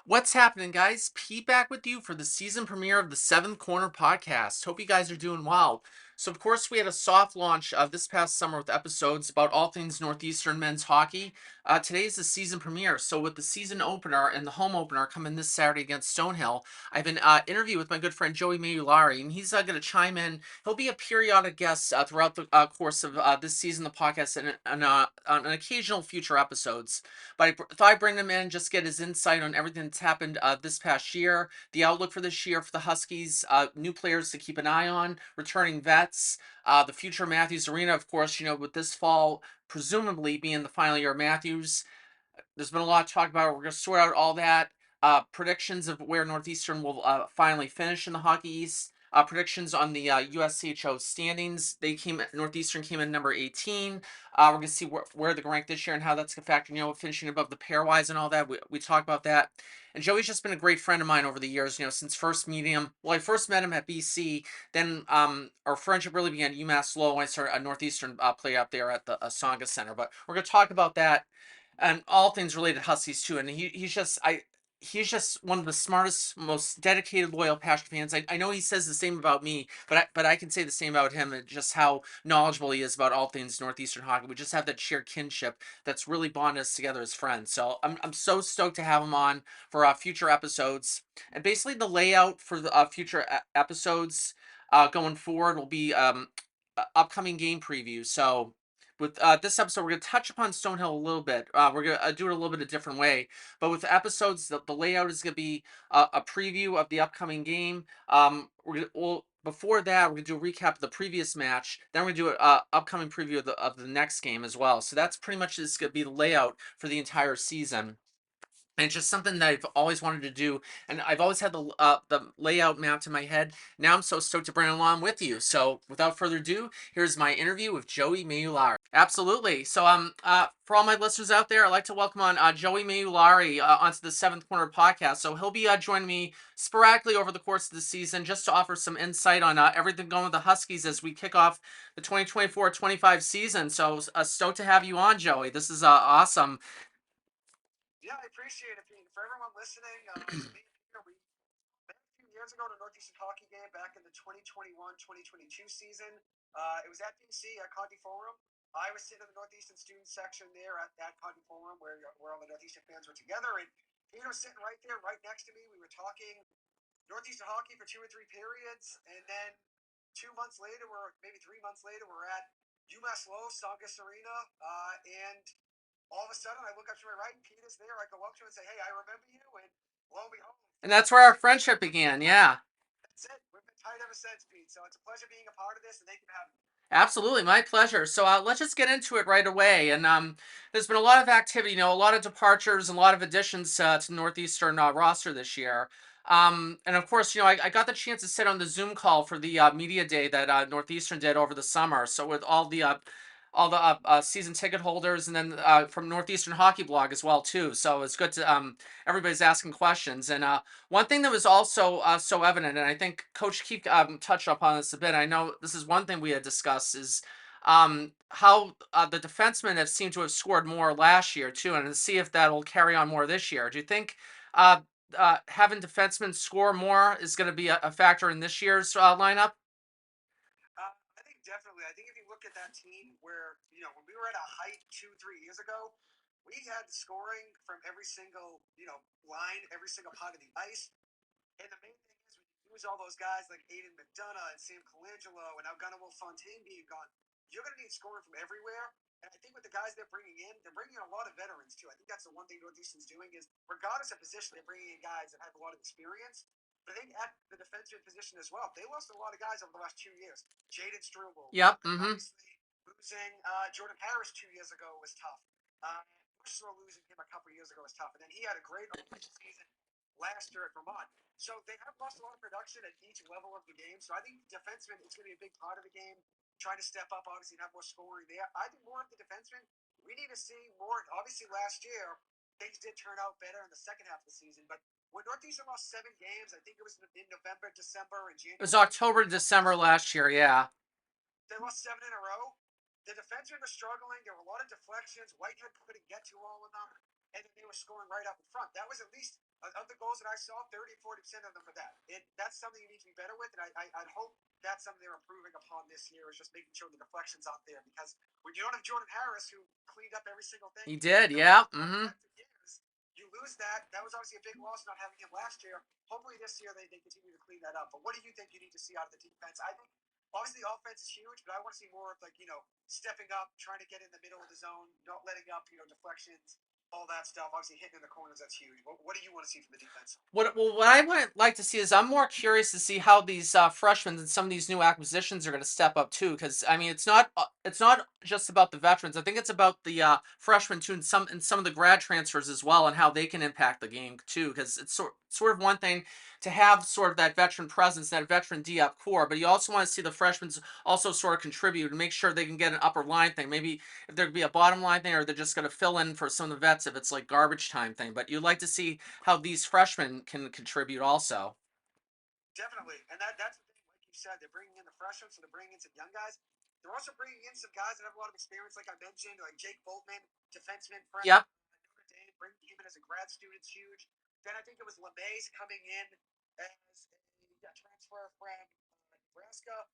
What's happening, guys? Pete back with you for the season premiere of the Seventh Corner podcast. Hope you guys are doing well. So, of course, we had a soft launch this past summer with episodes about all things Northeastern men's hockey. Today is the season premiere. So, with the season opener and the home opener coming this Saturday against Stonehill, I have an interview with my good friend Joey Maiullari, and he's going to chime in. He'll be a periodic guest throughout the course of this season, the podcast, and on occasional future episodes. But thought I'd bring him in, just get his insight on everything that's happened this past year, the outlook for this year for the Huskies, new players to keep an eye on, returning vets, the future Matthews Arena, of course, with this fall presumably being the final year of Matthews. There's been a lot to talk about. We're going to sort out all that. Predictions of where Northeastern will finally finish in the Hockey East. Predictions on the USCHO standings. Northeastern came in number 18. We're going to see where they're ranked this year and how that's going to factor, finishing above the pairwise and all that. We talk about that. And Joey's just been a great friend of mine over the years, since first meeting him. Well, I first met him at BC. Then our friendship really began at UMass Lowell when I started a Northeastern play up there at the Songa Center. But we're going to talk about that and all things related to Huskies too. And he's just one of the smartest, most dedicated, loyal, passionate fans. I know he says the same about me, but I can say the same about him and just how knowledgeable he is about all things Northeastern hockey. We just have that shared kinship that's really bonded us together as friends. So I'm so stoked to have him on for future episodes. And basically the layout for the future episodes going forward will be upcoming game previews. So with this episode, we're going to touch upon Stonehill a little bit. We're going to do it a little bit a different way. But with the episodes, the layout is going to be a preview of the upcoming game. Before that, we're going to do a recap of the previous match. Then we're going to do an upcoming preview of the next game as well. So that's pretty much going to be the layout for the entire season. And it's just something that I've always wanted to do, and I've always had the layout mapped in my head. Now I'm so stoked to bring it along with you. So without further ado, here's my interview with Joey Maiullari. Absolutely. So for all my listeners out there, I'd like to welcome on Joey Maiullari onto the Seventh Corner podcast. So he'll be joining me sporadically over the course of the season, just to offer some insight on everything going with the Huskies as we kick off the 2024-25 season. So stoked to have you on, Joey. This is awesome. Yeah, I appreciate it. For everyone listening, we met a few years ago at a Northeastern hockey game back in the 2021-2022 season. It was at BC at Conti Forum. I was sitting in the Northeastern student section there at Conti Forum where all the Northeastern fans were together. And Peter was sitting right there, right next to me. We were talking Northeastern hockey for 2 or 3 periods. And then 2 months later, or maybe 3 months later, we're at UMass Lowell, Saugus Arena. And all of a sudden, I look up to my right, and Peter's there. I go up to him and say, "Hey, I remember you." And lo and behold, And that's where our friendship began. Yeah. that's it. We've been tight ever since, Pete. So it's a pleasure being a part of this, and thank you for having me. Absolutely, my pleasure. So let's just get into it right away. And there's been a lot of activity, a lot of departures and a lot of additions to Northeastern roster this year. And of course, I got the chance to sit on the Zoom call for the media day that Northeastern did over the summer. So with all the season ticket holders, and then from Northeastern Hockey Blog as well too. So it's good to everybody's asking questions. And one thing that was also so evident, and I think Coach Keefe touched upon this a bit. I know this is one thing we had discussed is how the defensemen have seemed to have scored more last year too, and to see if that'll carry on more this year. Do you think uh, having defensemen score more is going to be a factor in this year's lineup? I think definitely. I think if you look at that team where, when we were at a height 2, 3 years ago, we had scoring from every single, line, every single part of the ice. And the main thing is when you lose all those guys like Aiden McDonough and Sam Colangelo and now Gunnar Fontaine being gone, you're going to need scoring from everywhere. And I think with the guys they're bringing in a lot of veterans too. I think that's the one thing Northeastern's doing is, regardless of position, they're bringing in guys that have a lot of experience. But I think at the defensive position as well, they lost a lot of guys over the last 2 years. Jaden Struble, Yep. Mm-hmm. obviously losing Jordan Parrish 2 years ago was tough. Whistler losing him a couple years ago was tough. And then he had a great season last year at Vermont. So they have lost a lot of production at each level of the game. So I think defensemen, it's going to be a big part of the game, trying to step up, obviously, and have more scoring there. I think more of the defensemen, we need to see more. Obviously, last year, things did turn out better in the second half of the season. But when Northeastern lost 7 games, I think it was in November, December, and It was January, October to December last year. Yeah. they lost 7 in a row. The defensemen were struggling. There were a lot of deflections. Whitehead couldn't get to all of them. And then they were scoring right up in front. That was at least of the goals that I saw, 30, 40% of them were that. That's something you need to be better with, and I'd hope that's something they're improving upon this year, is just making sure the deflection's out there. Because when you don't have Jordan Harris, who cleaned up every single thing, He did, you know, yeah. effective years, you lose that. That was obviously a big loss not having him last year. Hopefully this year they continue to clean that up. But what do you think you need to see out of the defense? I think obviously the offense is huge, but I want to see more of, like, stepping up, trying to get in the middle of the zone, not letting up, deflections, all that stuff. Obviously, hitting in the corners, that's huge. What do you want to see from the defense? What I would like to see is I'm more curious to see how these freshmen and some of these new acquisitions are going to step up too. Because I mean, it's not just about the veterans. I think it's about the freshmen too, and some of the grad transfers as well, and how they can impact the game too. Because it's sort of one thing to have sort of that veteran presence, that veteran D-up core, but you also want to see the freshmen also sort of contribute and make sure they can get an upper line thing. Maybe if there could be a bottom line thing, or they're just going to fill in for some of the vets if it's like garbage time thing. But you'd like to see how these freshmen can contribute also. Definitely, and that's the thing. Like you said, they're bringing in the freshmen, so they're bringing in some young guys. They're also bringing in some guys that have a lot of experience, like I mentioned, like Jake Boltman, defenseman from Yep. Notre Dame, bringing him in as a grad student is huge. Then I think it was LeMay's coming in as a transfer from Nebraska.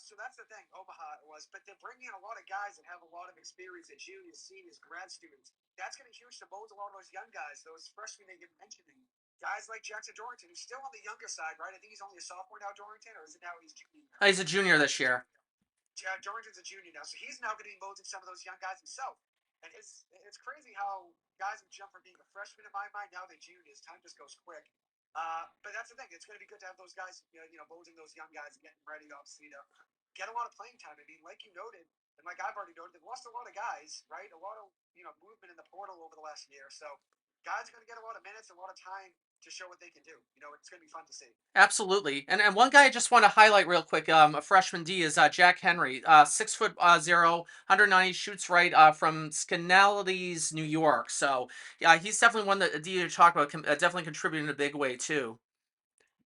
So that's the thing, Omaha it was. But they're bringing in a lot of guys that have a lot of experience at juniors, seniors, grad students. That's going to be huge to mold a lot of those young guys, those freshmen they get mentioning. Guys like Jackson Dorrington, who's still on the younger side, right? I think he's only a sophomore now, Dorrington, or is it now he's junior now? He's a junior this year. Dorrington's a junior now, so he's now going to be molding some of those young guys himself. And it's crazy how guys have jumped from being a freshman in my mind now they're juniors. Time just goes quick. But that's the thing. It's going to be good to have those guys, molding those young guys and getting ready, obviously, to get a lot of playing time. I mean, like you noted, and like I've already noted, they've lost a lot of guys, right? A lot of movement in the portal over the last year. So guys are going to get a lot of minutes, a lot of time to show what they can do. It's going to be fun to see. Absolutely. And one guy I just want to highlight real quick, a freshman D is Jack Henry, 6 foot 0, 190, shoots right from Scanalities, New York. So yeah, he's definitely one that D to talk about, definitely contributing in a big way too.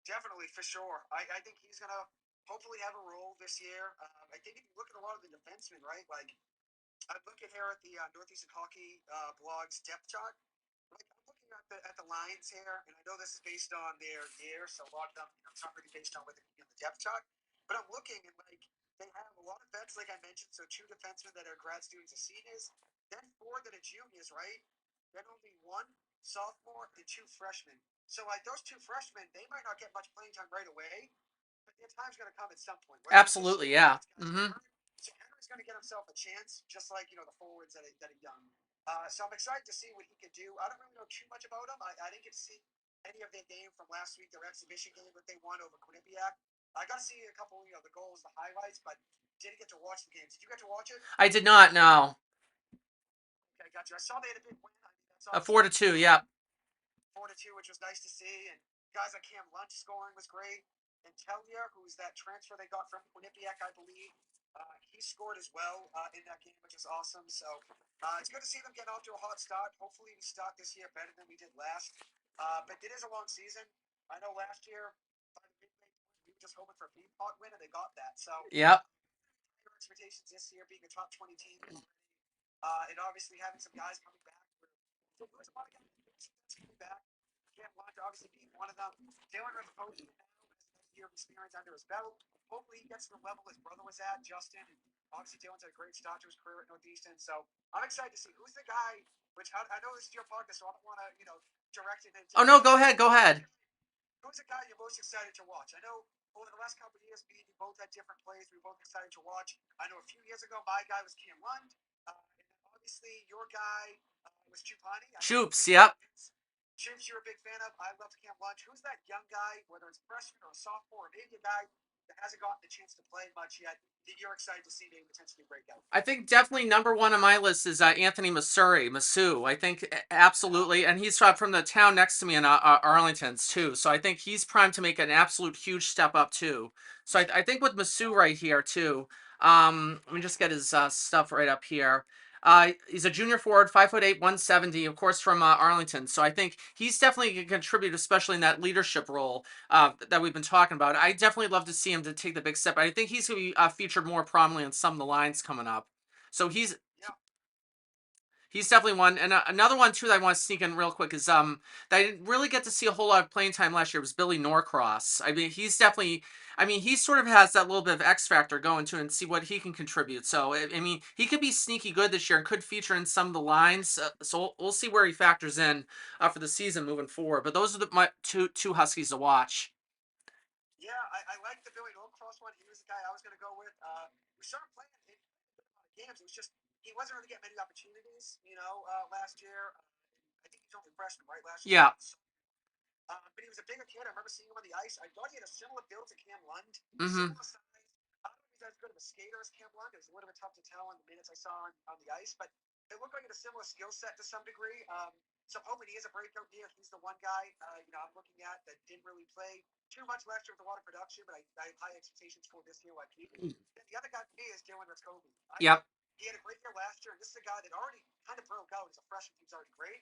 Definitely, for sure. I think he's going to hopefully have a role this year. I think if you look at a lot of the defensemen, right? Like, I'm looking here at the Northeastern Hockey blog's depth chart. Like, I'm looking at the lines here, and I know this is based on their year, so a lot of them, it's not really based on the depth chart. But I'm looking, and like, they have a lot of vets, like I mentioned. So two defensemen that are grad students and seniors, then four that are juniors, right? Then only one sophomore and two freshmen. So like those two freshmen, they might not get much playing time right away, but their time's going to come at some point, whether it's this Absolutely, year, yeah. whether it's guys get hurt. So Henry's going to get himself a chance, just like the forwards that are young. So I'm excited to see what he can do. I don't really know too much about him. I didn't get to see any of their game from last week, their exhibition game that they won over Quinnipiac. I got to see a couple, the goals, the highlights, but didn't get to watch the game. Did you get to watch it? I did not know. Okay, got you. I saw they had a big win. I mean, that's A obviously 4-2, yeah. 4-2, which was nice to see. And guys like Cam Lunch scoring was great. And Tellier, who's that transfer they got from Quinnipiac, I believe, he scored as well in that game, which is awesome. So it's good to see them get off to a hot start. Hopefully, we start this year better than we did last. But it is a long season. I know last year, by the midway point, we were just hoping for a beatpot win, and they got that. So Yep. your expectations this year being a top 20 team already, and obviously having some guys coming back. So there's a lot of guys coming back. Cam Blanca obviously being one of them. Dylan Raposi now has a year of experience under his belt. Hopefully he gets to the level his brother was at, Justin. And obviously Dylan's had a great start to his career at Northeastern. So I'm excited to see who's the guy, which I know this is your podcast, so I don't want to, direct it into Oh no, go ahead, go ahead. who's the guy you're most excited to watch? I know over the last couple of years, me and you both had different plays we both excited to watch. I know a few years ago, my guy was Cam Lund. And then obviously your guy was Chupani. I know you're a Choops, big fan yep. of his. Chips, you're a big fan of. I love Cam Lund. Who's that young guy, whether it's a freshman or a sophomore, or maybe a guy that hasn't gotten the chance to play much yet, that you're excited to see maybe potentially break out? I think definitely number one on my list is Anthony Masu. I think absolutely, and he's from the town next to me in Arlington's too. So I think he's primed to make an absolute huge step up too. So I think with Masu right here too. Let me just get his stuff right up here. He's a junior forward, 5'8", 170, of course, from Arlington. So I think he's definitely going to contribute, especially in that leadership role that we've been talking about. I definitely love to see him to take the big step. I think he's going to be featured more prominently in some of the lines coming up. So Yeah, He's definitely one, and another one too that I want to sneak in real quick is that I didn't really get to see a whole lot of playing time last year was Billy Norcross. I mean, he's definitely. I mean, he sort of has that little bit of X factor going to, and see what he can contribute. So, I mean, he could be sneaky good this year and could feature in some of the lines. So we'll see where he factors in for the season moving forward. But those are my two Huskies to watch. Yeah, I like the Billy Norcross one. He was the guy I was going to go with. We started playing in a lot of games. It was just he wasn't really getting many opportunities, last year. I think he was only a freshman, right? Last year, Yeah. but he was a bigger kid. I remember seeing him on the ice. I thought he had a similar build to Cam Lund, Mm-hmm. similar size. I don't know if he's as good of a skater as Cam Lund. It was a little bit tough to tell in the minutes I saw on the ice, but it looked like he had a similar skill set to some degree. So I'm hoping he is a breakout year. He's the one guy I'm looking at that didn't really play too much last year with a lot of production, but I have high expectations for this year like he. And the other guy for me is Dylan Raskobi. I Yep. think he had a great year last year, and this is a guy that already kind of broke out as a freshman. He was already great,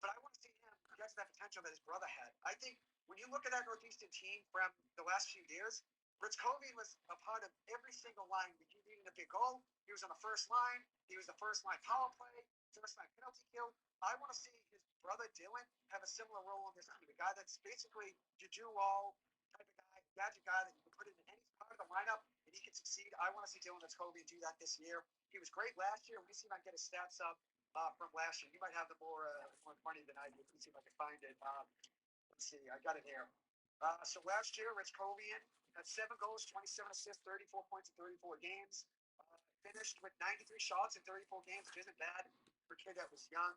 but I want to see him get to that potential that his brother had. I think when you look at that Northeastern team from the last few years, Ritzkovian was a part of every single line that you needed a big goal. He was on the first line. He was the first line power play, first line penalty kill. I want to see his brother Dylan have a similar role in this team. A guy that's basically your do all type of guy, gadget guy that you can put in any part of the lineup and he can succeed. I want to see Dylan Ritzkovian do that this year. He was great last year. Let me see if I can get his stats up from last year. You might have them more funny than I do. Let me see if I can find it. Let's see. I got it here. So last year, Rich Kovian had 7 goals, 27 assists, 34 points in 34 games. Finished with 93 shots in 34 games, which isn't bad for a kid that was young.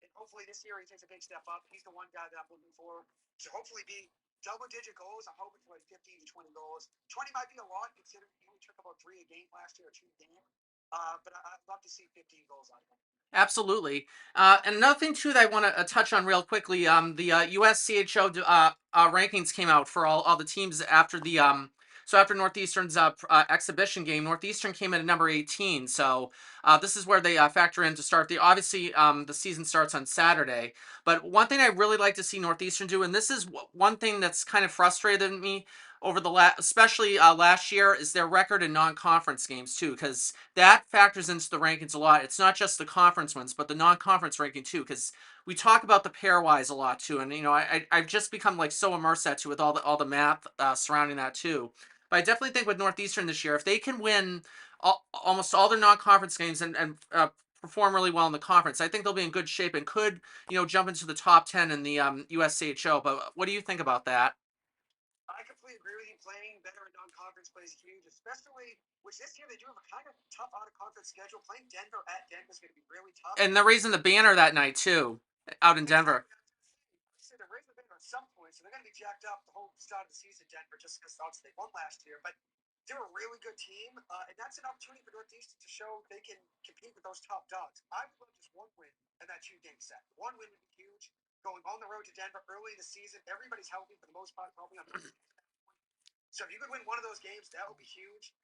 And hopefully this year he takes a big step up. He's the one guy that I'm looking for to hopefully be double-digit goals. I'm hoping for like 15 to 20 goals. 20 might be a lot considering he only took about 3 a game last year, or 2 a game. But I'd love to see 15 goals out of him. Absolutely. And another thing too that I want to touch on real quickly, the USCHO rankings came out for all the teams after the so after Northeastern's exhibition game. Northeastern came in at number 18. So this is where they factor in to start. The obviously the season starts on Saturday. But one thing I really like to see Northeastern do, and this is one thing that's kind of frustrated me over the especially last year, is their record in non-conference games too, because that factors into the rankings a lot. It's not just the conference ones, but the non-conference ranking too, because we talk about the pairwise a lot too, and I've just become like so immersed that too with all the math surrounding that too. But I definitely think with Northeastern this year, if they can win almost all their non-conference games and perform really well in the conference, I think they'll be in good shape and could jump into the top 10 in the USCHO. But what do you think about that? I completely agree with you. Playing better in non-conference play is huge, especially which this year they do have a kind of tough out-of-conference schedule. Playing Denver at Denver is going to be really tough. And they're raising the banner that night too, out in Denver. Exactly. So they're raising the banner at some point, so they're going to be jacked up the whole start of the season, Denver, just because obviously they won last year. But they're a really good team, and that's an opportunity for Northeastern to show they can compete with those top dogs. I would love just one win in that 2 game set. One win would be huge. Going on the road to Denver early in the season, everybody's healthy for the most part, probably on. So if you could win one of those games, that would be huge.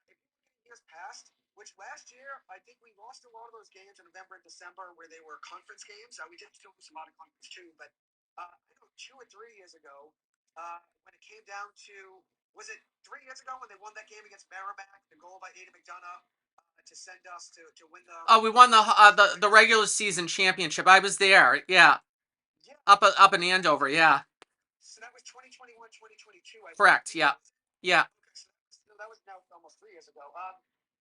If you look at years past, which last year I think we lost a lot of those games in November and December where they were conference games. We did still lose a lot of conference too, but I know 2 or 3 years ago when it came down to was it 3 years ago when they won that game against Merrimack, the goal by Aiden McDonough to send us to win Oh, we won the the regular season championship. I was there. Yeah, yeah. up in Andover. Yeah, So that was 2021, 2022, I correct. believe. Yeah, yeah. Okay, so that was now almost 3 years ago.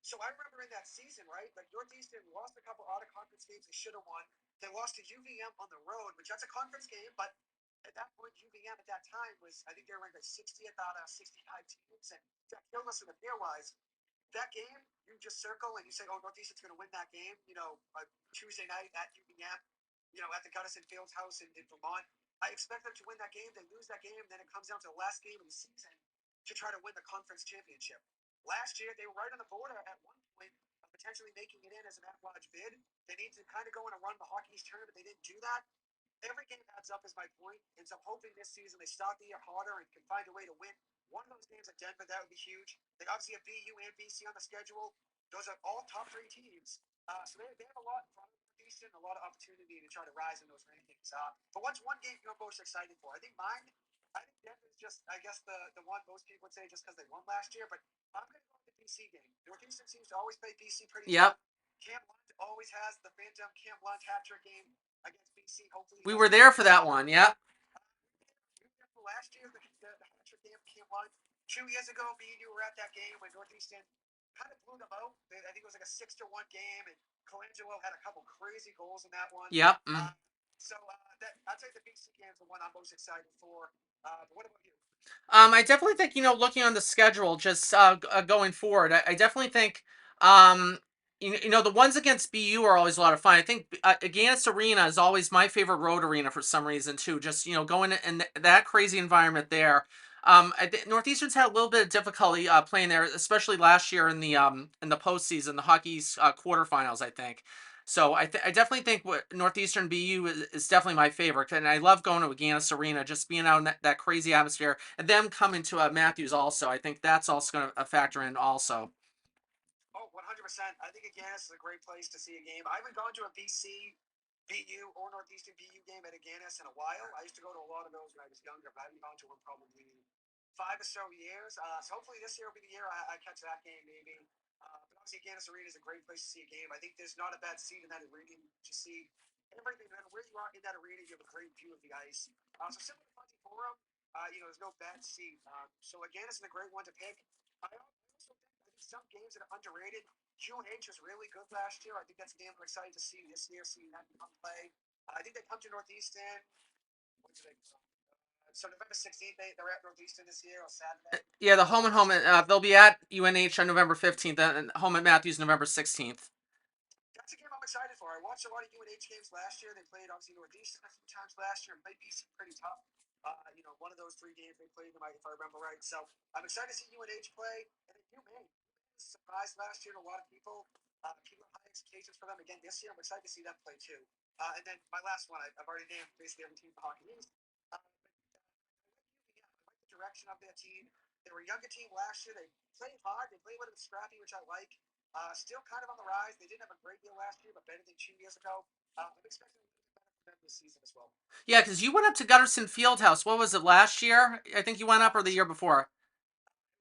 So I remember in that season, right? Like Northeastern lost a couple out of conference games they should have won. They lost to UVM on the road, which that's a conference game, but at that point, UVM at that time was I think they were ranked like 60th out of 65 teams, and that killed us in the pairwise. That game, you just circle and you say, "Oh, Northeastern's going to win that game." Tuesday night at UVM, at the Gunnison Fields house in Vermont. I expect them to win that game. They lose that game, then it comes down to the last game of the season to try to win the conference championship. Last year, they were right on the border at one point of potentially making it in as an at-large bid. They need to kind of go in and run the Hockey East tournament. They didn't do that. Every game adds up, is my point. And so I'm hoping this season they start the year harder and can find a way to win one of those games at Denver. That would be huge. They obviously have BU and BC on the schedule. Those are all top 3 teams. So they have a lot in front of them, decent, a lot of opportunity to try to rise in those rankings. But what's one game you're most excited for? I think Denver's just, I guess, the one most people would say just because they won last year. But I'm going to go with the BC game. Northeastern seems to always play BC pretty Yep. tough. Cam Lund always has the Phantom Cam Blunt hat trick game against BC. Hopefully he We does were it there again for this that year. one. Yep. Last year, the hat trick game came on. 2 years ago, me and you were at that game when Northeastern kind of blew them out. I think it was like a 6-1 game, and Colangelo had a couple crazy goals in that one. Yep. That I'd say the BC game is the one I'm most excited for. But what about you? I definitely think, looking on the schedule, just going forward, I definitely think, the ones against BU are always a lot of fun. I think against Arena is always my favorite road arena for some reason too. Just going in that crazy environment there. Northeastern's had a little bit of difficulty playing there, especially last year in the postseason, the hockey's quarterfinals, I think. So I definitely think what Northeastern BU is definitely my favorite, and I love going to Agganis Arena, just being out in that crazy atmosphere, and them coming to Matthews also. I think that's also going to factor in also. Oh, 100%. I think Agganis is a great place to see a game. I haven't gone to a BC, BU, or Northeastern BU game at Agganis in a while. I used to go to a lot of those when I was younger, but I haven't gone to one probably 5 or so years. So hopefully this year will be the year I catch that game, maybe. But obviously, Agganis Arena is a great place to see a game. I think there's not a bad seat in that arena to see everything. No matter where you are in that arena, you have a great view of the ice. So similar to Funky Forum, there's no bad seat. So Agganis is a great one to pick. I also think some games that are underrated. UNH was really good last year. I think that's a game I'm excited to see this year, seeing that come play. I think they come to Northeastern. When do they come? So November 16th, they're at Northeastern this year on Saturday. Yeah, the home and home. They'll be at UNH on November 15th, and home at Matthews November 16th. That's a game I'm excited for. I watched a lot of UNH games last year. They played obviously Northeastern a few times last year. It might be pretty tough. One of those 3 games they played them, if I remember right. So I'm excited to see UNH play. And then UMaine surprised last year to a lot of people. People have high expectations for them again this year. I'm excited to see them play too. And then my last one, I've already named basically every team for Hockey East. I like the direction of their team. They were a younger team last year. They played hard. They played a little scrappy, which I like. Still kind of on the rise. They didn't have a great year last year, but better than 2 years ago. I'm expecting a little bit better for them this season as well. Yeah, because you went up to Gutterson Fieldhouse. What was it, last year? I think you went up, or the year before.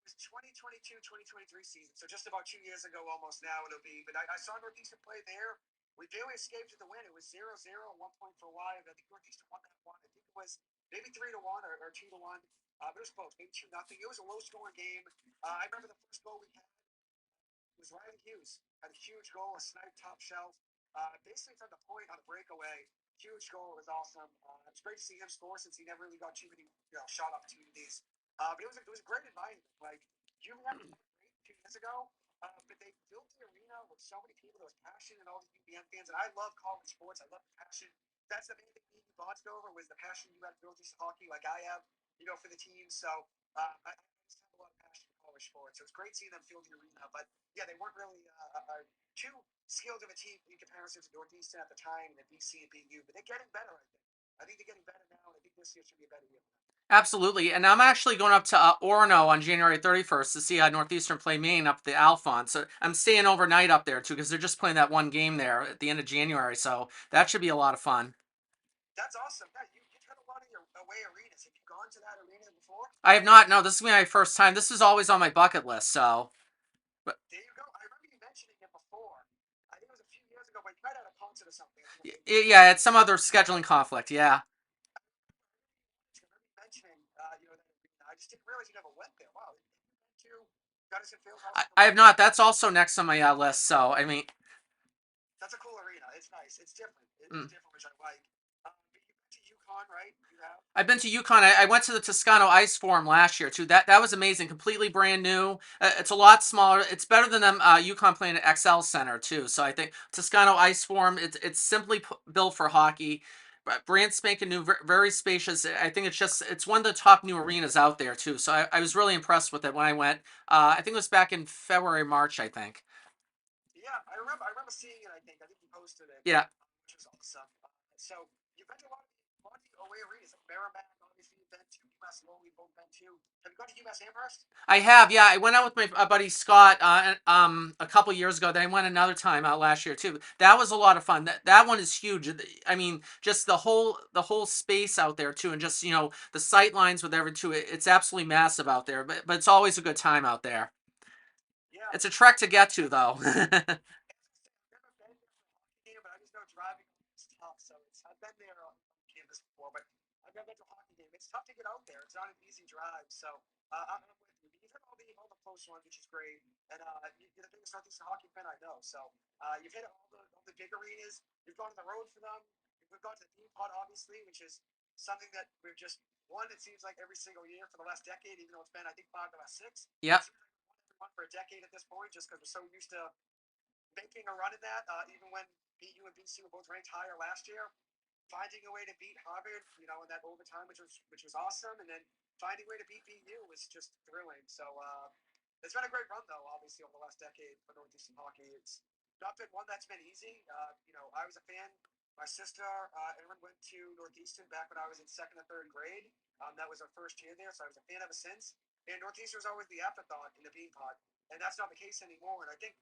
It was 2022-2023 season, so just about 2 years ago almost now it'll be. But I saw Northeastern play there. We barely escaped to the win. It was 0-0 at one point for a while. I think Northeastern won that one. I think it was maybe 3-1 or 2-1. But it was close, maybe 2-0. It was a low scoring game. I remember the first goal we had was Riley Hughes. Had a huge goal, a snipe top shelf. Basically from the point on a breakaway. Huge goal. It was awesome. It's great to see him score since he never really got too many shot opportunities. But it was a great environment. Like you had was great 2 years ago, but they built the arena with so many people. There was passion and all the UBM fans, and I love college sports. I love the passion. That's the main thing me and you bonded over was the passion you had for Northeast hockey, like I have, for the team. So I just have a lot of passion for college sports. So it's great seeing them fill the arena. But yeah, they weren't really too skilled of a team in comparison to Northeastern at the time, and BC and BU. But they're getting better, I think. I think they're getting better now, and I think this year should be a better year. Absolutely, and I'm actually going up to Orono on January 31st to see Northeastern play Maine up the Alphon. So I'm staying overnight up there too because they're just playing that one game there at the end of January. So that should be a lot of fun. That's awesome. Yeah, you've had a lot of your away arenas. Have you gone to that arena before? I have not. No, this is my first time. This is always on my bucket list. So, but There you go. I remember you mentioning it before. I think it was a few years ago, but you might have had a concert or something. yeah, it's some other scheduling conflict. Yeah, I remember you mentioning, that arena. I just didn't realize you never went there. Wow. Have you been to Gunnison Fieldhouse I before? have not. That's also next on my list. So I mean, That's a cool arena. It's nice. It's different. It's mm. different, which I like. But you've been to UConn, right? You have? I've been to UConn. I went to the Toscano Ice Forum last year too. That was amazing. Completely brand new. It's a lot smaller. It's better than them. UConn playing at XL Center too. So I think Toscano Ice Forum. It's simply built for hockey. Brand spanking new, very spacious. I think it's one of the top new arenas out there too. So I was really impressed with it when I went. I think it was back in February, March. I think. Yeah, I remember. I remember seeing it. I think you posted it, Yeah. which was awesome. So you've been to a lot of the away arenas. Like Merrimack, obviously you've been to. UMass Lowell, you've both been to. Have you gone to UMass Amherst? I have, yeah. I went out with my buddy Scott a couple years ago. Then I went another time out last year too. That was a lot of fun. That one is huge. I mean, just the whole space out there too, and just the sight lines with every two. It's absolutely massive out there. But it's always a good time out there. Yeah, It's a trek to get to though. I've never been there it's tough to get out there. It's not an easy drive. So I'm with you. You've hit all the close ones, which is great. And you're the biggest Northeastern hockey fan I know. So you've hit all the big arenas. You've gone on the road for them. We've gone to the Bean Pot, obviously, which is something that we've just won. It seems like every single year for the last decade, even though it's been I think 5 of the last 6. Yep. It seems like we've won every one for a decade at this point, just because we're so used to making a run at that. Even when BU and BC were both ranked higher last year, finding a way to beat Harvard, in that overtime, which was awesome, and then finding a way to beat BU was just thrilling. So it's been a great run, though. Obviously, over the last decade for Northeastern hockey, it's not been one that's been easy. I was a fan. My sister, Erin, went to Northeastern back when I was in second or third grade. That was her first year there, so I was a fan ever since. And Northeastern was always the afterthought in the Bean Pot, and that's not the case anymore. And I think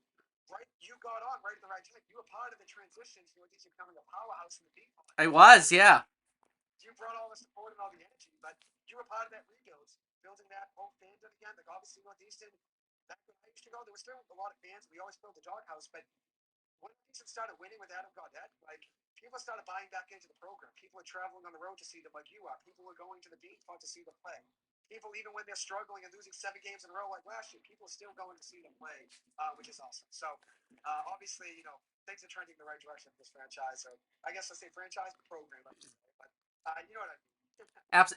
you got on right at the right time. You were part of the transition to Northeastern becoming a powerhouse in the Bean Pot. I was, yeah. You brought all the support and all the energy, but you were part of that rebuild, building that whole fandom again. Like obviously Northeastern, back when I used to go, there was still a lot of fans. We always built the doghouse, but when Northeastern started winning with Adam Gaudette, like people started buying back into the program. People are traveling on the road to see them like you are. People are going to the Bean Pot to see them play. People, even when they're struggling and losing 7 games in a row like last year, people are still going to see them play, which is awesome. So obviously, things are trending in the right direction for this franchise. So I guess I say franchise, but program, but you know what I mean.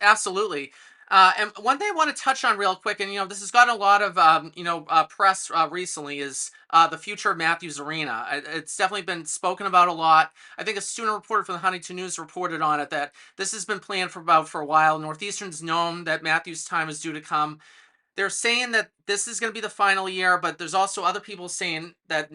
Absolutely. And one thing I want to touch on real quick, and this has gotten a lot of press recently, is the future of Matthews Arena. It's definitely been spoken about a lot. I think a student reporter from the Huntington News reported on it that this has been planned for a while. Northeastern's known that Matthews' time is due to come. They're saying that this is going to be the final year, but there's also other people saying that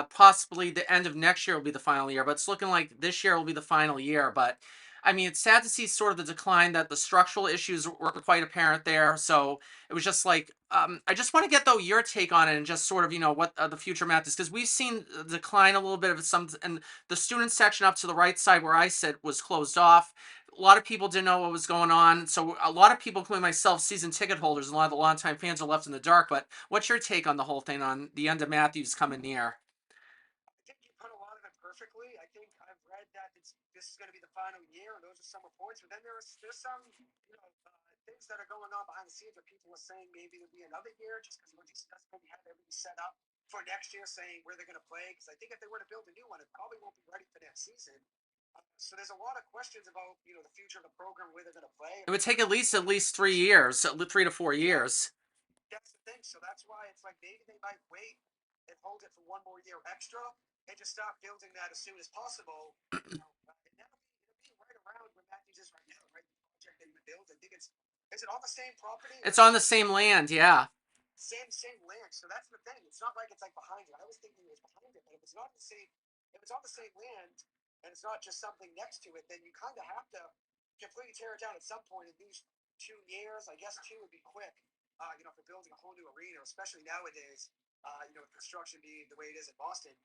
possibly the end of next year will be the final year. But it's looking like this year will be the final year. But I mean, it's sad to see sort of the decline, that the structural issues were quite apparent there. So it was just like, I just want to get though your take on it, and just sort of what the future math is, because we've seen a decline a little bit of some, and the student section up to the right side where I sit was closed off. A lot of people didn't know what was going on. So a lot of people, including myself, season ticket holders, and a lot of the longtime fans are left in the dark. But what's your take on the whole thing, on the end of Matthews coming near? I think you put a lot of it perfectly. I think I've read that this is going to be the final year, and those are some reports. But then there's some things that are going on behind the scenes where people are saying maybe it'll be another year, just because Northeast doesn't really have everything set up for next year, saying where they're going to play. Because I think if they were to build a new one, it probably won't be ready for next season. So there's a lot of questions about the future of the program, where they're going to play. It If would they're take going to at play least 3 years, 3 to 4 years. that's the thing. So that's why it's like maybe they might wait and hold it for one more year extra and just start building that as soon as possible. And it'll be right around where Matthews is right now, right? The project they've been building. I think is it on the same property or It's is on it the same land, yeah. same land? So that's the thing. It's not like it's like behind it. I was thinking it was behind it, but if it's on the same land and it's not just something next to it, then you kind of have to completely tear it down at some point in these 2 years. I guess two would be quick. For building a whole new arena, especially nowadays. With construction being the way it is in Boston,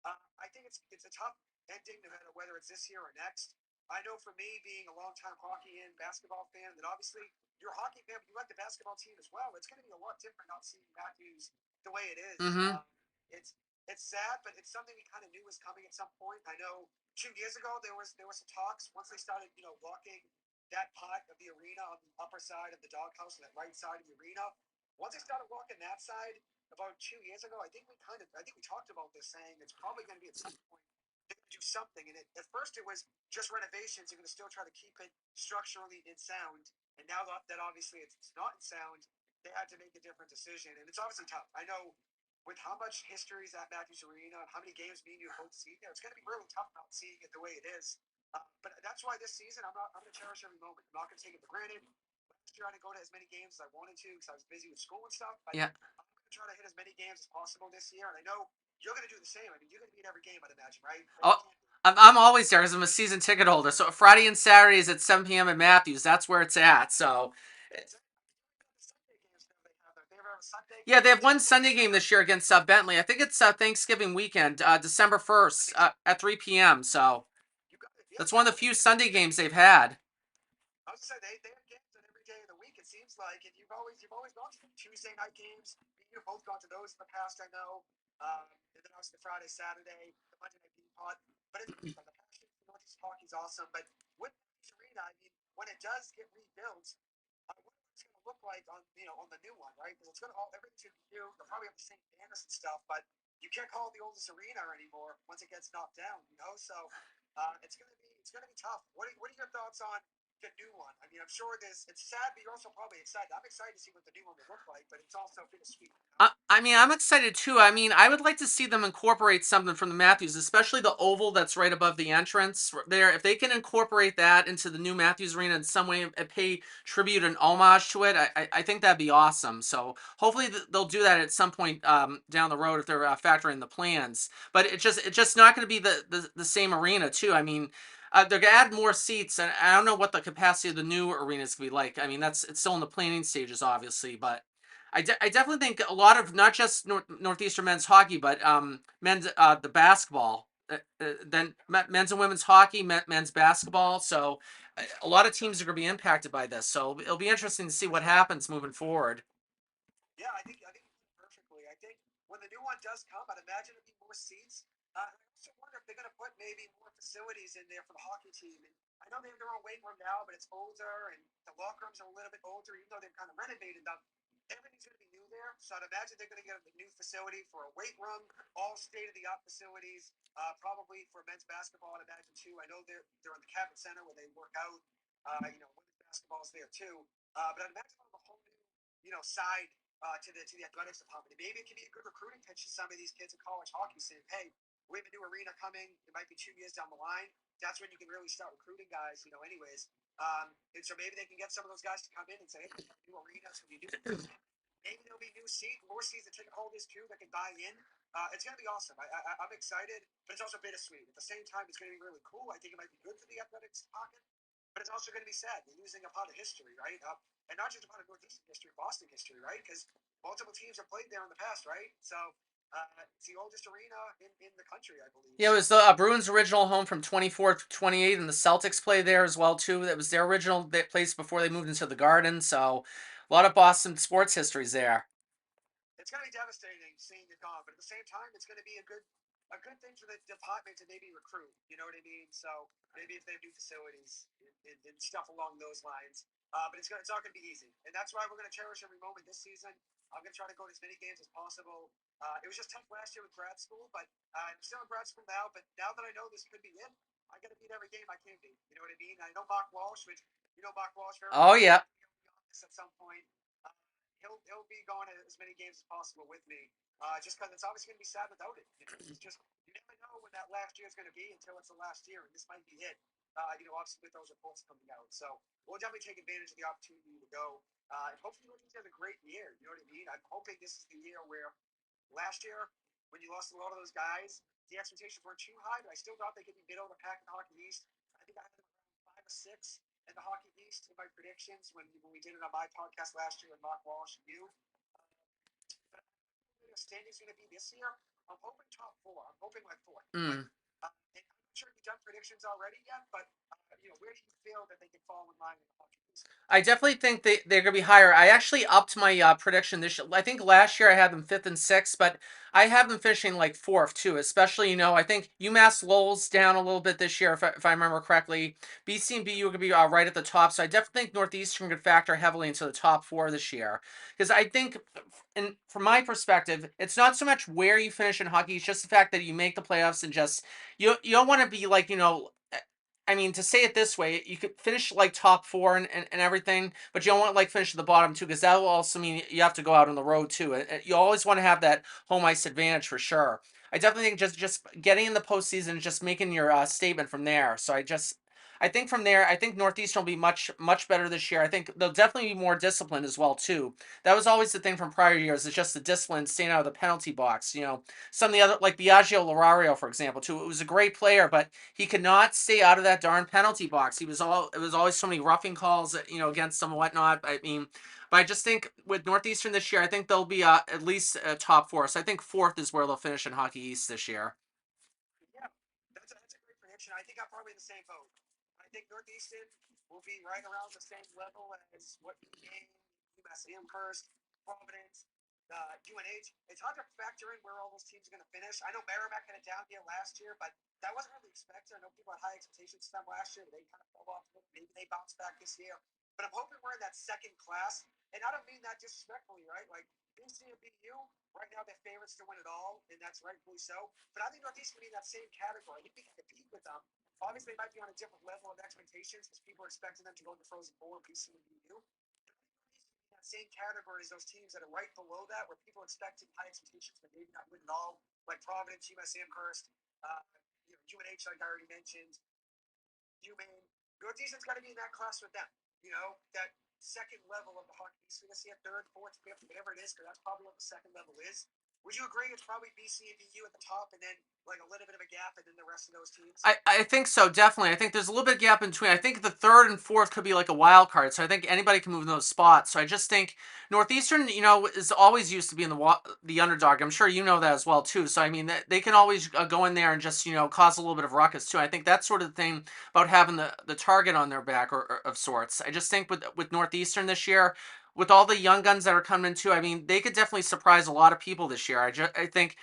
I think it's a tough ending, no matter whether it's this year or next. I know for me, being a longtime hockey and basketball fan, that obviously you're a hockey fan, but you like the basketball team as well. It's going to be a lot different not seeing Matthews the way it is. Mm-hmm. It's sad, but it's something we kind of knew was coming at some point. I know 2 years ago there was some talks once they started walking that part of the arena on the upper side of the doghouse, and that right side of the arena. Once they started walking that side about 2 years ago, I think we talked about this, saying it's probably going to be at some point they're going to do something. And at first it was just renovations. They're going to still try to keep it structurally in sound. And now that obviously it's not in sound, they had to make a different decision. And it's obviously tough. I know with how much history is at Matthews Arena and how many games me and you hope to see there, it's going to be really tough not seeing it the way it is. But that's why this season I'm going to cherish every moment. I'm not going to take it for granted. Last year I didn't go to as many games as I wanted to because I was busy with school and stuff. But Yeah. I'm going to try to hit as many games as possible this year. And I know you're going to do the same. I mean, you're going to be at every game, I'd imagine, right? Like Oh, you can't. I'm always there because I'm a season ticket holder. So Friday and Saturdays at 7 p.m. at Matthews, that's where it's at. So The Sunday games that they have. They ever have a Sunday yeah, game they on have the one team? Sunday game this year against Bentley. I think it's Thanksgiving weekend, December I 1st, think so. at 3 p.m. So You got it. Yeah, that's one yeah. of the few Sunday games they've had. I was gonna say they have games on every day of the week. It seems like, and you've always gone to them. Tuesday night games. You've both gone to those in the past. I know. And then obviously the Friday, Saturday, the Monday night being hot. But it's the passion for Northeast hockey is awesome. But with this arena, I mean, when it does get rebuilt, I wonder what it's going to look like on on the new one, right? Because it's going to all everything's going to be new. They'll probably have the same banners and stuff, but you can't call it the oldest arena anymore once it gets knocked down. So it's gonna be tough. What are your thoughts on the new one? I mean, I'm sure this it's sad, but you're also probably excited. I'm excited to see what the new one will look like, but it's also bittersweet. I mean, I'm excited too. I mean, I would like to see them incorporate something from the Matthews, especially the oval that's right above the entrance there. If they can incorporate that into the new Matthews Arena in some way and pay tribute and homage to it, I think that'd be awesome. So hopefully they'll do that at some point down the road if they're factoring the plans. But it's just not going to be the same arena too. I mean. They're gonna add more seats, and I don't know what the capacity of the new arena is gonna be like. I mean, it's still in the planning stages, obviously, but I definitely think a lot of not just Northeastern men's hockey, but men's the basketball, then men's and women's hockey, men's basketball. So a lot of teams are going to be impacted by this. So it'll be interesting to see what happens moving forward. Yeah, I think you put it perfectly. I think when the new one does come, I'd imagine it'd be more seats. I also wonder if they're going to put maybe more facilities in there for the hockey team. And I know they have their own weight room now, but it's older, and the locker rooms are a little bit older, even though they've kind of renovated them. Everything's going to be new there, so I'd imagine they're going to get a new facility for a weight room, all state of the art facilities. Probably for men's basketball, I'd imagine too. I know they're in the Cabot Center where they work out. Women's basketball's there too. But I'd imagine on the whole new side to the athletics department. And maybe it can be a good recruiting pitch to some of these kids in college hockey, saying, "Hey, we have a new arena coming. It might be 2 years down the line. That's when you can really start recruiting guys." Anyways. And so maybe they can get some of those guys to come in and say, "Hey, new arena, it's gonna be new." Maybe there'll be more season ticket holders too that can buy in. It's going to be awesome. I'm excited, but it's also bittersweet. At the same time, it's going to be really cool. I think it might be good for the athletics pocket, but it's also going to be sad. You're losing a part of history, right? And not just a part of Northeastern history, Boston history, right? Because multiple teams have played there in the past, right? So it's the oldest arena in the country, I believe. Yeah, it So was the Bruins' original home from 24 to 28, and the Celtics play there as well too. That was their original place before they moved into the Garden. So a lot of Boston sports histories there. it's going to be devastating seeing it gone, but at the same time, it's going to be a good thing for the department to maybe recruit. You know what I mean? So maybe if they have new facilities and stuff along those lines. But it's not going to be easy, and that's why we're going to cherish every moment this season. I'm going to try to go to as many games as possible. It was just tough last year with grad school, but I'm still in grad school now. But now that I know this could be it, I got to beat every game I can beat. You know what I mean? I know Mark Walsh, which Mark Walsh very Oh well. yeah. At some point. Uh, he'll be going to as many games as possible with me. Just because it's obviously going to be sad without it. It's just you never know when that last year is going to be until it's the last year, and this might be it. Obviously with those reports coming out, so we'll definitely take advantage of the opportunity to go. And hopefully, Northeast has a great year. You know what I mean? I'm hoping this is the year where last year, when you lost a lot of those guys, the expectations weren't too high, but I still thought they could be middle of the pack in the Hockey East. I think I had them around 5 or 6 in the Hockey East in my predictions when we did it on my podcast last year with Mark Walsh and you. But the standings going to be this year. I'm hoping top four. I'm hoping like fourth. But Mm. and I'm not sure if you've done predictions already yet. But where do you feel that they can fall in line in the Hockey East? I definitely think they're going to be higher. I actually upped my prediction this year. I think last year I had them fifth and sixth, but I have them finishing like fourth too. Especially, I think UMass Lowell's down a little bit this year, if I remember correctly. BC and BU are going to be right at the top, so I definitely think Northeastern could factor heavily into the top four this year. Because I think, and from my perspective, it's not so much where you finish in hockey; it's just the fact that you make the playoffs and just you don't want to be like I mean, to say it this way, you could finish like top four and everything, but you don't want to like finish at the bottom too, because that will also mean you have to go out on the road too. You always want to have that home ice advantage for sure. I definitely think just getting in the postseason, just making your statement from there. So I think from there, I think Northeastern will be much better this year. I think they'll definitely be more disciplined as well too. That was always the thing from prior years. It's just the discipline, staying out of the penalty box. Some of the other like Biagio Lorario, for example, too. It was a great player, but he could not stay out of that darn penalty box. It was always so many roughing calls, against him and whatnot. I mean, but I just think with Northeastern this year, I think they'll be at least top four. So I think fourth is where they'll finish in Hockey East this year. Yeah, that's a great prediction. I think I'm probably in the same boat. I think Northeastern will be right around the same level as what you gained UMass Amherst, Providence. UNH. It's hard to factor in where all those teams are going to finish. I know Merrimack had it down here last year, but that wasn't really expected. I know people had high expectations for them last year, but they kind of fell off. Maybe they bounce back this year. But I'm hoping we're in that second class. And I don't mean that disrespectfully, right? Like BC and BU, right now they're favorites to win it all, and that's rightfully so. But I think Northeast can be in that same category. I think we can compete with them. Obviously, they might be on a different level of expectations because people are expecting them to go to the Frozen Four, BC and BU. That same category as those teams that are right below that, where people expecting high expectations, but maybe not win it all, like Providence, UMass Amherst, UNH, like I already mentioned, UMaine. Northeastern's got to be in that class with them. That second level of the hockey. So you're going to see a third, fourth, fifth, whatever it is, because that's probably what the second level is. Would you agree it's probably BC and BU at the top, and then like a little bit of a gap, and then the rest of those teams? I think so, definitely. I think there's a little bit of gap in between. I think the third and fourth could be like a wild card. So I think anybody can move in those spots. So I just think Northeastern, is always used to being the underdog. I'm sure you know that as well too. So I mean, they can always go in there and just cause a little bit of ruckus too. I think that's sort of the thing about having the target on their back or of sorts. I just think with Northeastern this year, with all the young guns that are coming in too, I mean, they could definitely surprise a lot of people this year. I think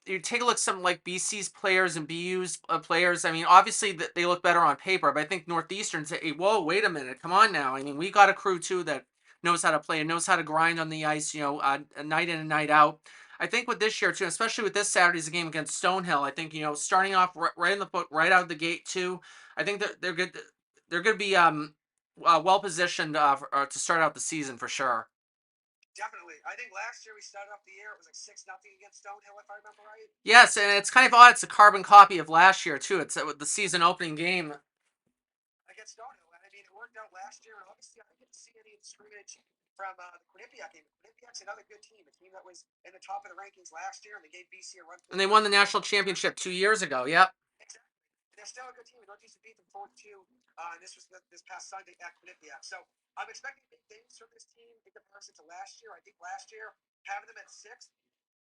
you take a look at something like BC's players and BU's players. I mean, obviously they look better on paper, but I think Northeastern say, hey, whoa, wait a minute, come on now. I mean, we got a crew too that knows how to play and knows how to grind on the ice, night in and night out. I think with this year too, especially with this Saturday's game against Stonehill, I think starting off right in the foot, right out of the gate too. I think that they're good. They're going to be well positioned to start out the season for sure. Definitely. I think last year we started off the year, it was like 6-0 against Stonehill, if I remember right. Yes, and it's kind of odd. It's a carbon copy of last year too. It's the season opening game. Against Stonehill. And I mean, it worked out last year, and obviously I didn't get to see any of the scrimmage from the Quinnipiac game. Quinnipiac's another good team, a team that was in the top of the rankings last year, and they gave BC a run for And their they won money. the national championship 2 years ago. Yep. Exactly. They're still a good team. Northeastern beat them 4-2, and this was this past Sunday at Quinnipiac. So I'm expecting big things from this team in comparison to last year. I think last year, having them at sixth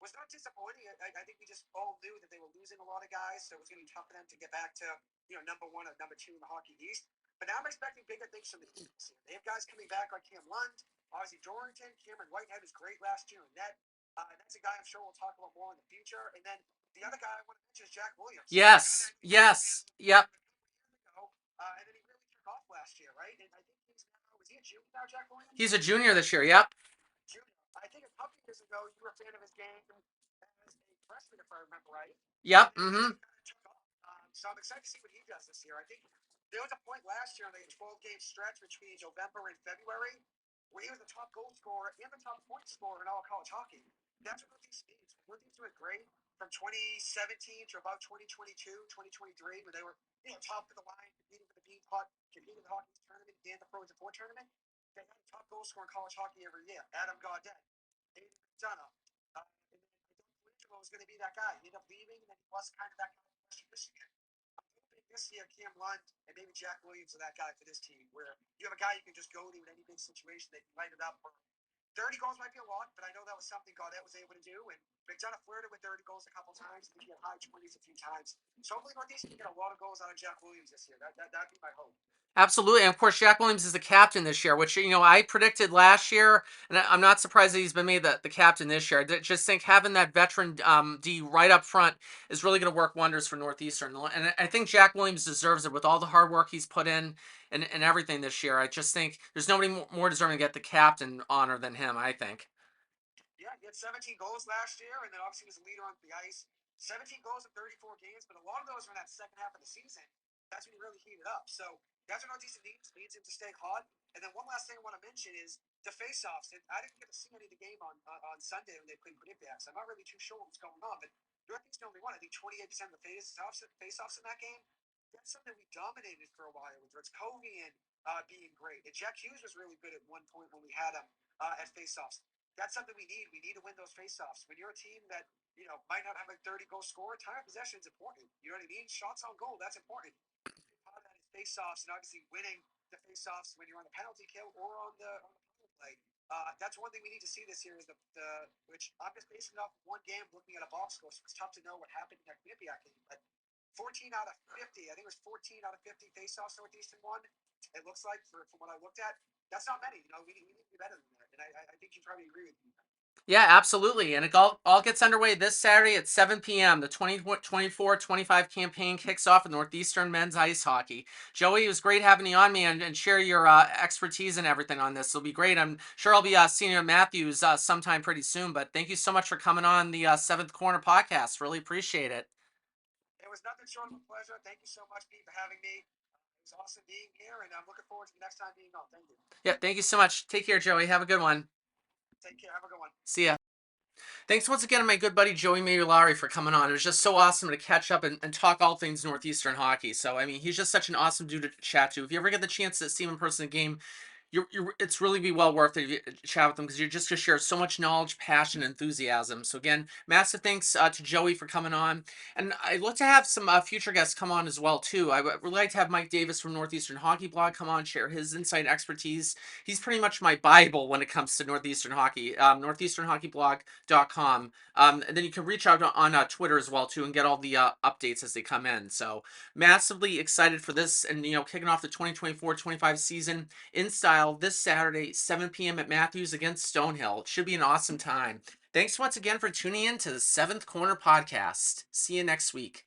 was not disappointing. I think we just all knew that they were losing a lot of guys, so it was going to be tough for them to get back to number one or number two in the Hockey East. But now I'm expecting bigger things from the East. They have guys coming back like Cam Lund, Ozzy Dorrington, Cameron Whitehead was great last year in net. That's a guy I'm sure we'll talk about more in the future. And then the other guy I want to mention is Jack Williams. Yes. Yes. Yep. And then he really took off last year, right? And I think he's now, is he a junior now, Jack Williams? He's a junior this year. Yep. Junior. I think a couple years ago you were a fan of his game as a freshman, if I remember right. Yep. And then he Mm-hmm. kind of took off. So I'm excited to see what he does this year. I think there was a point last year on the 12-game stretch between November and February where he was the top goal scorer and the top point scorer in all college hockey. That's what Northeast needs. Northeast was great from 2017 to about 2022, 2023, when they were top of the line, competing for the Bean Pot, competing in the Hockey tournament and the Frozen Four tournament. They had a top goal scorer in college hockey every year. Adam Gaudette, Aiden McDonough, and then I don't believe it was going to be that guy. He ended up leaving, and then he was kind of that guy in Western Michigan. I'm hoping this year Cam Lund and maybe Jack Williams are that guy for this team, where you have a guy you can just go to in any big situation. They can light it up. 30 goals might be a lot, but I know that was something Gaudette was able to do. And McDonough flirted with 30 goals a couple times. I think he had high 20s a few times. So hopefully Northeast can get a lot of goals out of Jack Williams this year. That'd be my hope. Absolutely. And of course, Jack Williams is the captain this year, which, I predicted last year, and I'm not surprised that he's been made the captain this year. I just think having that veteran D right up front is really going to work wonders for Northeastern. And I think Jack Williams deserves it with all the hard work he's put in and everything this year. I just think there's nobody more deserving to get the captain honor than him, I think. Yeah, he had 17 goals last year, and then obviously was a leader on the ice. 17 goals in 34 games, but a lot of those were in that second half of the season. That's when he really heated up. So that's what Northeastern needs him to stay hot. And then one last thing I want to mention is the faceoffs. And I didn't get to see any of the game on Sunday when they played Quinnipiac. So I'm not really too sure what's going on, but Northeastern only won, I think, 28% of the faceoffs in that game. That's something we dominated for a while with Rich Covey and being great. And Jack Hughes was really good at one point when we had him at faceoffs. That's something we need. We need to win those faceoffs. When you're a team that might not have a 30 goal score, time of possession is important. You know what I mean? Shots on goal, that's important. Part of that is faceoffs, and obviously winning the faceoffs when you're on the penalty kill or on the power play. That's one thing we need to see this year is the which I'm just basing it off one game, looking at a box score, so it's tough to know what happened in that Quinnipiac game. But 14 out of 50, I think it was 14 out of 50 faceoffs Northeastern won. It looks like from what I looked at, that's not many. We need to be better than that, and I think you probably agree with me. Yeah, absolutely. And it all gets underway this Saturday at 7 p.m. The 2024-25 campaign kicks off in Northeastern men's ice hockey. Joey, it was great having you on, me, and share your expertise and everything on this. It'll be great. I'm sure I'll be seeing you at Matthews sometime pretty soon. But thank you so much for coming on the Seventh Corner podcast. Really appreciate it. It was nothing short of a pleasure. Thank you so much, Pete, for having me. It was awesome being here, and I'm looking forward to the next time being on. Thank you. Yeah, thank you so much. Take care, Joey. Have a good one. Take care. Have a good one. See ya. Thanks once again to my good buddy Joey Maiullari for coming on. It was just so awesome to catch up and talk all things Northeastern hockey. So, I mean, he's just such an awesome dude to chat to. If you ever get the chance to see him in person in a game, it's really be well worth it if you chat with them because you're just going to share so much knowledge, passion, enthusiasm. So again, massive thanks to Joey for coming on, and I'd love to have some future guests come on as well too. I would really like to have Mike Davis from Northeastern Hockey Blog come on, share his insight expertise. He's pretty much my bible when it comes to Northeastern hockey. Northeasternhockeyblog.com, and then you can reach out on Twitter as well too and get all the updates as they come in. So massively excited for this, and kicking off the 2024-25 season in style this Saturday, 7 p.m. at Matthews against Stonehill. It should be an awesome time. Thanks once again for tuning in to the Seventh Corner podcast. See you next week.